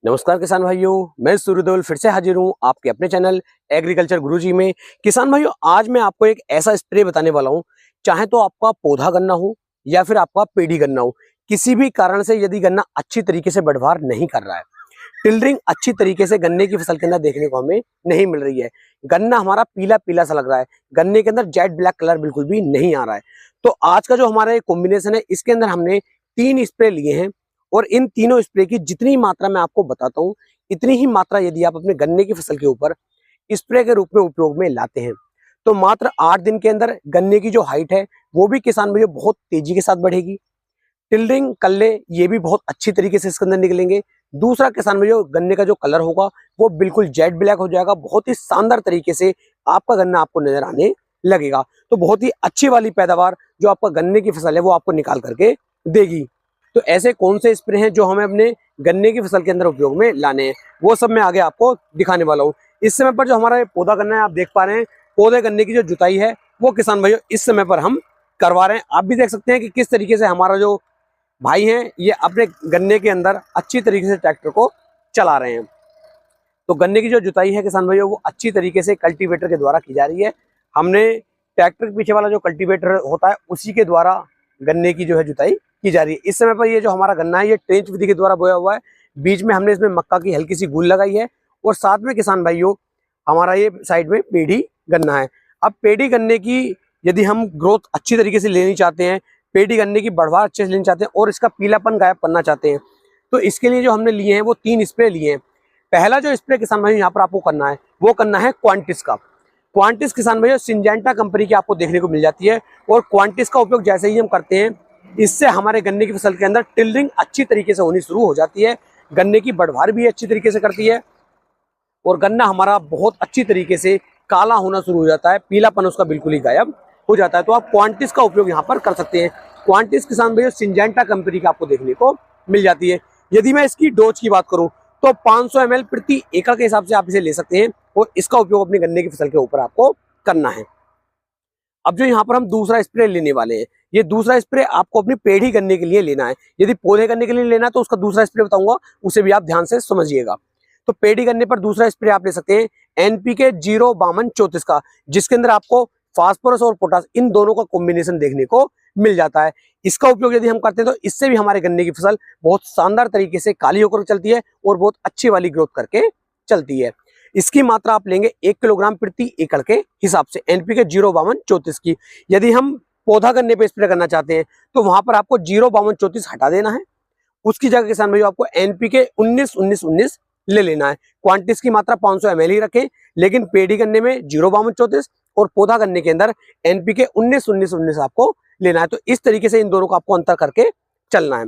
नमस्कार किसान भाइयों, मैं सूर्यदेवल फिर से हाजिर हूँ आपके अपने चैनल एग्रीकल्चर गुरुजी में। किसान भाइयों, आज मैं आपको एक ऐसा स्प्रे बताने वाला हूँ, चाहे तो आपका पौधा गन्ना हो या फिर आपका पेड़ी गन्ना हो, किसी भी कारण से यदि गन्ना अच्छी तरीके से बढ़वार नहीं कर रहा है, टिल्डरिंग अच्छी तरीके से गन्ने की फसल के अंदर देखने को हमें नहीं मिल रही है, गन्ना हमारा पीला पीला सा लग रहा है, गन्ने के अंदर जेट ब्लैक कलर बिल्कुल भी नहीं आ रहा है, तो आज का जो हमारा ये कॉम्बिनेशन है, इसके अंदर हमने 3 स्प्रे लिए हैं और इन तीनों स्प्रे की जितनी मात्रा मैं आपको बताता हूँ, इतनी ही मात्रा यदि आप अपने गन्ने की फसल के ऊपर स्प्रे के रूप में उपयोग में लाते हैं तो मात्र 8 दिन के अंदर गन्ने की जो हाइट है वो भी किसान भाइयों बहुत तेजी के साथ बढ़ेगी। टिल्डरिंग कल्ले ये भी बहुत अच्छी तरीके से इसके अंदर निकलेंगे। दूसरा किसान भाइयों, गन्ने का जो कलर होगा वो बिल्कुल जेट ब्लैक हो जाएगा, बहुत ही शानदार तरीके से आपका गन्ना आपको नजर आने लगेगा। तो बहुत ही अच्छी वाली पैदावार जो आपका गन्ने की फसल है वो आपको निकाल करके देगी। तो ऐसे कौन से स्प्रे हैं जो हमें अपने गन्ने की फसल के अंदर उपयोग में लाने हैं, वो सब मैं आगे आपको दिखाने वाला हूँ। इस समय पर जो हमारा पौधा गन्ना है, आप देख पा रहे हैं, पौधे गन्ने की जो जुताई है वो किसान भाइयों इस समय पर हम करवा रहे हैं। आप भी देख सकते हैं कि किस तरीके से हमारा जो भाई हैं ये अपने गन्ने के अंदर अच्छी तरीके से ट्रैक्टर को चला रहे हैं। तो गन्ने की जो जुताई है किसान भाइयों वो अच्छी तरीके से कल्टीवेटर के द्वारा की जा रही है। हमने ट्रैक्टर के पीछे वाला जो कल्टीवेटर होता है उसी के द्वारा गन्ने की जो है जुताई की जा रही है। इस समय पर ये जो हमारा गन्ना है ये ट्रेंच विधि के द्वारा बोया हुआ है, बीच में हमने इसमें मक्का की हल्की सी गुल लगाई है और साथ में किसान भाइयों हमारा ये साइड में पेड़ी गन्ना है। अब पेड़ी गन्ने की यदि हम ग्रोथ अच्छी तरीके से लेनी चाहते हैं, पेड़ी गन्ने की बढ़वार अच्छे से लेना चाहते हैं और इसका पीलापन गायब करना चाहते हैं, तो इसके लिए जो हमने लिए हैं वो 3 स्प्रे लिए हैं। पहला जो स्प्रे किसान भाइयों यहाँ पर आपको करना है वो करना है क्वांटिस का। क्वांटिस किसान भाइयों सिंजेंटा कंपनी की आपको देखने को मिल जाती है और क्वांटिस का उपयोग जैसे ही हम करते हैं इससे हमारे गन्ने की फसल के अंदर टिल्डरिंग अच्छी तरीके से होनी शुरू हो जाती है, गन्ने की बढ़वार भी अच्छी तरीके से करती है और गन्ना हमारा बहुत अच्छी तरीके से काला होना शुरू हो जाता है, पीलापन उसका बिल्कुल ही गायब हो जाता है। तो आप क्वांटिस का उपयोग यहाँ पर कर सकते हैं। क्वांटिस किसान भाइयों सिंजेंटा कंपनी की आपको देखने को मिल जाती है। यदि मैं इसकी डोज की बात करूँ तो 500 ml प्रति एकड़ के हिसाब से आप इसे ले सकते हैं और इसका उपयोग अपनी गन्ने की फसल के ऊपर आपको करना है। अब जो यहाँ पर हम दूसरा स्प्रे लेने वाले हैं, ये दूसरा स्प्रे आपको अपनी पेड़ी गन्ने के लिए लेना है। यदि पौधे गन्ने के लिए लेना है तो उसका दूसरा स्प्रे बताऊंगा, उसे भी आप ध्यान से समझिएगा। तो पेड़ी गन्ने पर दूसरा स्प्रे आप ले सकते हैं एनपीके 05234 का, जिसके अंदर आपको फास्फोरस और पोटास इन दोनों का कॉम्बिनेशन देखने को मिल जाता है। इसका उपयोग यदि हम करते हैं तो इससे भी हमारे गन्ने की फसल बहुत शानदार तरीके से काली होकर चलती है और बहुत अच्छी वाली ग्रोथ करके चलती है। इसकी मात्रा आप लेंगे 1 किलोग्राम प्रति एकड़ के हिसाब से एनपीके 05234 की। यदि हम पौधा गन्ने पे स्प्रे करना चाहते हैं तो वहां पर आपको 05234 हटा देना है, उसकी जगह किसान भाइयों आपको एनपीके 19-19-19 ले लेना है। क्वांटिस की मात्रा 500 ml ही रखें, लेकिन पेड़ी गन्ने में 05234 और पौधा गन्ने के अंदर एनपीके 19-19-19 आपको लेना है। तो इस तरीके से इन दोनों को आपको अंतर करके चलना है।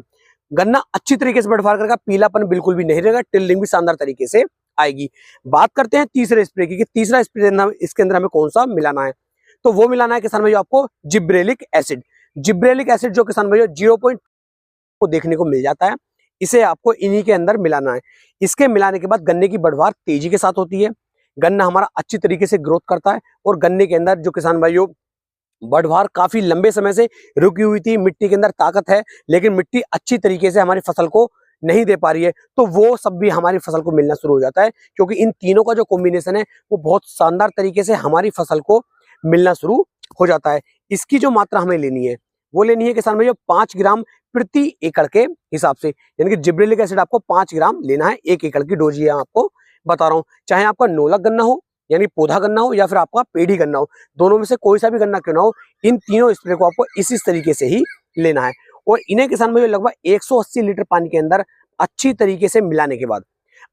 गन्ना अच्छी तरीके से बढ़वार करेगा, पीलापन बिल्कुल भी नहीं रहेगा, टिल्डिंग भी शानदार तरीके से आएगी। बात करते हैं तीसरे स्प्रे की कि तीसरा स्प्रे इसके अंदर हमें कौन सा मिलाना है, तो वो मिलाना है किसान भाइयों आपको जिब्रेलिक एसिड। जिब्रेलिक एसिड जो किसान भाइयों 0 को देखने को मिल जाता है, इसे आपको इन्हीं के अंदर मिलाना है। इसके मिलाने के बाद गन्ने की बढ़वार तेजी के साथ होती है, गन्ना हमारा अच्छी तरीके से ग्रोथ करता है और गन्ने के अंदर जो किसान भाइयों बढ़वार काफी लंबे समय से रुकी हुई थी, मिट्टी के अंदर ताकत है लेकिन मिट्टी अच्छी तरीके से हमारी फसल को नहीं दे पा रही है, तो वो सब भी हमारी फसल को मिलना शुरू हो जाता है, क्योंकि इन तीनों का जो कॉम्बिनेशन है वो बहुत शानदार तरीके से हमारी फसल को मिलना शुरू हो जाता है। इसकी जो मात्रा हमें लेनी है वो लेनी है किसान भाइयों 5 ग्राम प्रति एकड़ के हिसाब से, यानी कि जिब्रेलिक एसिड आपको 5 ग्राम लेना है 1 एकड़ की डोज, ये आपको बता रहा हूँ। चाहे आपका नोलक गन्ना हो यानी पौधा गन्ना हो या फिर आपका पेड़ी गन्ना हो, दोनों में से कोई सा भी गन्ना क्यों ना हो, इन तीनों स्प्रे को आपको इसी तरीके से ही लेना है और इन्हें किसान भाइयों लगभग 180 लीटर पानी के अंदर अच्छी तरीके से मिलाने के बाद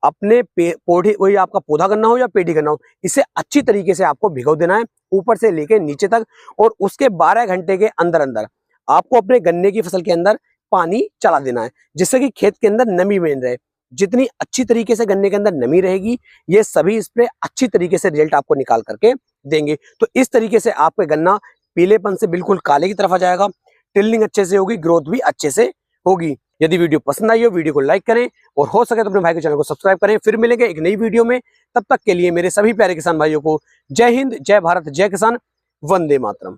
अपने पौधे, वही आपका पौधा गन्ना हो या पेड़ी गन्ना हो, इसे अच्छी तरीके से आपको भिगो देना है ऊपर से लेके नीचे तक और उसके 12 घंटे के अंदर अंदर आपको अपने गन्ने की फसल के अंदर पानी चला देना है, जिससे कि खेत के अंदर नमी बनी रहे। जितनी अच्छी तरीके से गन्ने के अंदर नमी रहेगी, ये सभी स्प्रे अच्छी तरीके से रिजल्ट आपको निकाल करके देंगे। तो इस तरीके से आपका गन्ना पीलेपन से बिल्कुल काले की तरफ आ जाएगा, टिल्डिंग अच्छे से होगी, ग्रोथ भी अच्छे से होगी। यदि वीडियो पसंद आई हो वीडियो को लाइक करें और हो सके तो अपने भाई के चैनल को सब्सक्राइब करें। फिर मिलेंगे एक नई वीडियो में, तब तक के लिए मेरे सभी प्यारे किसान भाइयों को जय हिंद, जय भारत, जय किसान, वंदे मातरम।